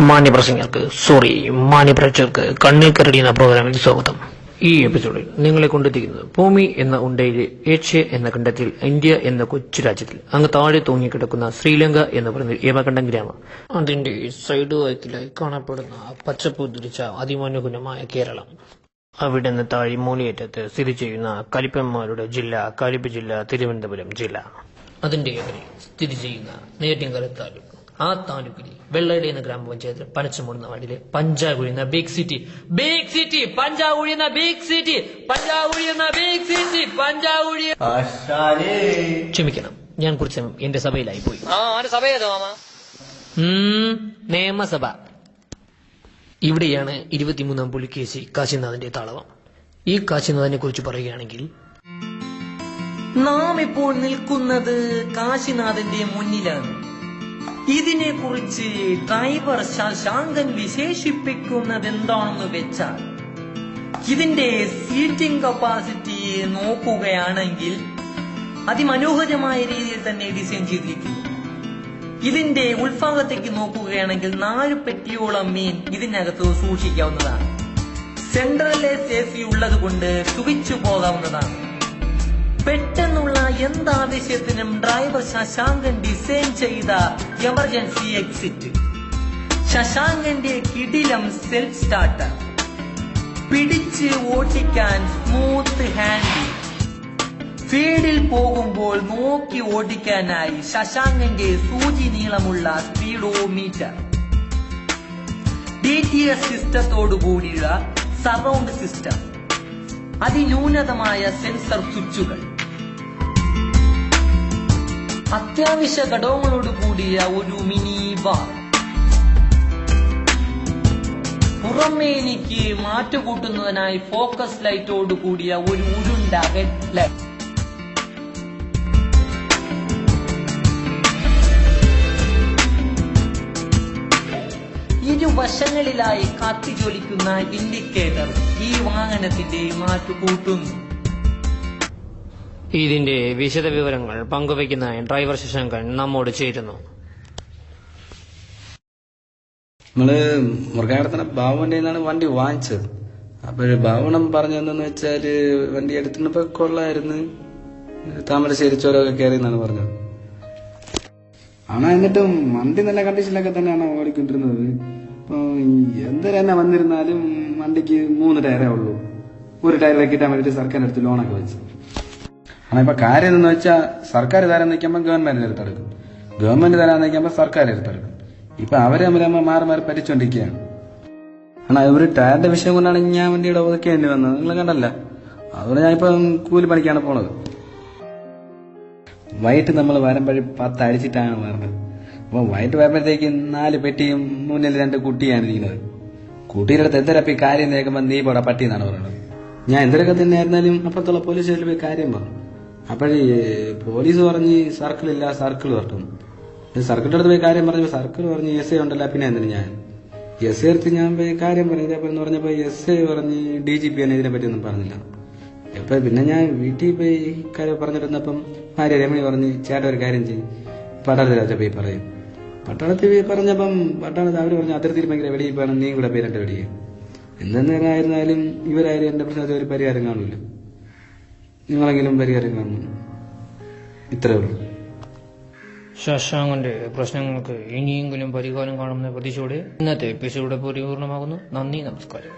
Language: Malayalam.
മാന്യപ്രസംഗർക്ക് മാന്യപ്രേക്ഷകർക്ക് കണ്ണിൽ കരടിയുന്ന പ്രോഗ്രാമിൽ സ്വാഗതം. ഈ എപ്പിസോഡിൽ നിങ്ങളെ കൊണ്ടെത്തിക്കുന്നത് ഭൂമി എന്ന ഉണ്ടയിലെ ഏഷ്യ എന്ന ഖണ്ഡത്തിൽ ഇന്ത്യ എന്ന കൊച്ചു രാജ്യത്തിൽ അങ്ങ് താഴെ തൂങ്ങിക്കിടക്കുന്ന ശ്രീലങ്ക എന്ന് പറയുന്ന ഏമകണ്ഠം ഗ്രാമം, അതിന്റെ സൈഡ് വയത്തിലായി കാണപ്പെടുന്ന പച്ചപ്പൂ ധരിച്ച അതിമനോഹരമായ കേരളം, അവിടെ നിന്ന് താഴെ മൂലയേറ്റത്ത് സ്ഥിതി ചെയ്യുന്ന കലിപ്പന്മാരുടെ ജില്ല കലിപ്പ് ജില്ല തിരുവനന്തപുരം ജില്ല, അതിന്റെ എതിരെ സ്ഥിതി ചെയ്യുന്ന നെയ്യാറ്റിൻകര താലൂക്ക്, ആ താലൂക്കിൽ വെള്ളയുടെ എന്ന ഗ്രാമപഞ്ചായത്തിൽ പനച്ചമൂടുന്ന വാർഡിലെ പഞ്ചാകുഴി എന്ന ബിഗ് സിറ്റി പഞ്ചാകുഴി എന്ന ബിഗ് സിറ്റി ക്ഷമിക്കണം, ഞാൻ കുറച്ച് സമയം എന്റെ സഭയിലായി പോയി. നിയമസഭ. ഇവിടെയാണ് 23-ാം പുലിക്കേശി കാശിനാഥന്റെ താളവം. ഈ കാശിനാഥനെ കുറിച്ച് പറയുകയാണെങ്കിൽ, നാം ഇപ്പോൾ നിൽക്കുന്നത് കാശിനാഥന്റെ മുന്നിലാണ്. ഇതിനെ കുറിച്ച് ഡ്രൈവർ ശശാങ്കൻ വിശേഷിപ്പിക്കുന്നത് എന്താണെന്ന് വെച്ചാൽ, ഇതിന്റെ സീറ്റിംഗ് കപ്പാസിറ്റി നോക്കുകയാണെങ്കിൽ അതിമനോഹരമായ രീതിയിൽ തന്നെ ഡിസൈൻ ചെയ്തിരിക്കുന്നു. ഇതിന്റെ ഉൾഭാഗത്തേക്ക് നോക്കുകയാണെങ്കിൽ 4 പെട്ടിയോളം മീൻ ഇതിനകത്ത് സൂക്ഷിക്കാവുന്നതാണ്. സെൻട്രലെസ് AC ഉള്ളത് കൊണ്ട് സുഖിച്ചു പോകാവുന്നതാണ്. പെട്ടെന്നുള്ള എന്താവശ്യത്തിനും ഡ്രൈവർ ശശാങ്കൻ ഡിസൈൻ ചെയ്ത എമർജൻസി എക്സിറ്റ്, ശശാങ്കന്റെ കിടിലം സെൽഫ് സ്റ്റാർട്ടർ, പിടിച്ച് ഓടിക്കാൻ സ്മൂത്ത് ഹാൻഡിൽ, സ്പീഡിൽ പോകുമ്പോൾ നോക്കി ഓടിക്കാനായി ശശാങ്കന്റെ സൂചി നീളമുള്ള സ്പീഡോമീറ്റർ, DTS സിസ്റ്റത്തോടുകൂടിയുള്ള സറൗണ്ട് സിസ്റ്റം, അതിന്യൂനതമായ സെൻസർ സ്വിച്ചുകൾ, അത്യാവശ്യ ഘടകങ്ങളോട് കൂടിയ ഒരു മിനി ബാർ, പുറമേനിക്ക് മാറ്റുകൂട്ടുന്നതിനായി ഫോക്കസ് ലൈറ്റോട് കൂടിയ ഒരു ഉരുണ്ട ഹെഡ് ലൈറ്റ്, ഇരുവശങ്ങളിലായി കത്തിജ്വലിക്കുന്ന ഇൻഡിക്കേറ്റർ ഈ വാഹനത്തിന്റെ മാറ്റുകൂട്ടുന്നു. ഇതിന്റെ വിശദ വിവരങ്ങൾ പങ്കുവയ്ക്കുന്ന ഡ്രൈവർ ശശാങ്കൻ നമ്മോട് ചേരുന്നു. നമ്മള് മൃഗാടത്തിന് ബാബുവിന്റെ നിന്നാണ് വണ്ടി വാങ്ങിച്ചത്. അപ്പൊ ബാബുണം പറഞ്ഞതെന്ന് വെച്ചാല് വണ്ടി എടുത്തിട്ടപ്പോ കൊള്ളായിരുന്നു, താമരശ്ശേരി ചോരമൊക്കെ കയറി എന്നാണ് പറഞ്ഞത്. ആണോ, എന്നിട്ടും വണ്ടി നല്ല കണ്ടീഷനിലൊക്കെ തന്നെയാണ് ഓടിക്കൊണ്ടിരുന്നത്. ഇപ്പൊ എന്തൊരു തന്നെ വന്നിരുന്നാലും വണ്ടിക്ക് 3 ടയറേ ഉള്ളൂ. ഒരു ടയർ വെക്കിട്ടാൻ വേണ്ടിട്ട് സർക്കാരിന്റെ അടുത്ത് ലോണൊക്കെ വെച്ചു. ആണോ, ഇപ്പൊ കാര്യം എന്ന് വെച്ചാൽ സർക്കാർ തരാൻ നിൽക്കുമ്പോൾ ഗവൺമെന്റിന് എടുത്തെടുക്കും, ഗവൺമെന്റ് തരാൻ നിൽക്കുമ്പോൾ സർക്കാർ എടുത്തെടുക്കും. ഇപ്പൊ അവരെ മാറി മാറി പരിച്ചോണ്ടിരിക്കുകയാണ്. ആണോ, ഒരു ടയറിന്റെ വിഷയം കൊണ്ടാണ് ഞാൻ വണ്ടിയുടെ ഒതുക്കേണ്ടി വന്നത്, നിങ്ങൾ കണ്ടല്ല. അതുകൊണ്ട് ഞാൻ ഇപ്പൊ കൂലി പണിക്കാണ് പോണത്. വൈകിട്ട് നമ്മൾ വരുമ്പോഴും 10 അടിച്ചിട്ടാണ് വരുന്നത്. അപ്പൊ വൈകിട്ട് വരുമ്പോഴത്തേക്ക് 4 പെട്ടിയും മുന്നിൽ 2 കുട്ടിയാണ് ഇരിക്കുന്നത്. കുട്ടിയുടെ അടുത്ത് എന്തരപ്പി കാര്യം കേൾക്കുമ്പോൾ നീ പോടാ പട്ടി എന്നാണ് പറയുന്നത്. ഞാൻ എന്തൊക്കെ തന്നെ ആയിരുന്നാലും അപ്പുറത്തുള്ള പോലീസ് സ്റ്റേഷനിൽ പോയി കാര്യം പറഞ്ഞു. അപ്പോഴേ പോലീസ് പറഞ്ഞ് സർക്കിളില്ല, സർക്കിൾ പറഞ്ഞു. സർക്കിളിന്റെ അടുത്ത് പോയി കാര്യം പറഞ്ഞപ്പോൾ സർക്കിൾ പറഞ്ഞ് SA ഉണ്ടല്ല, പിന്നെ എന്തിനു ഞാൻ SA അടുത്ത് ഞാൻ പോയി കാര്യം പറഞ്ഞു. ഇതേപോലെ പറഞ്ഞപ്പോ SA പറഞ്ഞ് DGP തന്നെ ഇതിനെ പറ്റിയൊന്നും പറഞ്ഞില്ല. എപ്പോ പിന്നെ ഞാൻ വീട്ടിൽ പോയി കാര്യം പറഞ്ഞിരുന്നപ്പം ഭാര്യ രമണി പറഞ്ഞ് ചേട്ടാ ഒരു കാര്യം ചെയ്യും, പട്ടാളത്തിലൊക്കെ പോയി പറയും. പട്ടാളത്തിൽ പോയി പറഞ്ഞപ്പം പട്ടാളത്തിൽ അവർ പറഞ്ഞു അതിർത്തിയിൽ ഭയങ്കര വെടിയിപ്പാണ്, നീ കൂടെ പോയി 2 വെടിയും. എന്തെന്നായിരുന്നാലും ഇവരായാലും എന്റെ പ്രശ്നത്തിൽ ഒരു പരിഹാരം കാണില്ല. നിങ്ങളെങ്കിലും പരിഹാരം കാണുന്നു, ഇത്രേ ഉള്ളൂ. ശശാങ്കന്റെ പ്രശ്നങ്ങൾക്ക് ഇനിയെങ്കിലും പരിഹാരം കാണുമെന്ന പ്രതീക്ഷയോടെ ഇന്നത്തെ എപ്പിസോഡ് പൂർണ്ണമാകുന്നു. നന്ദി, നമസ്കാരം.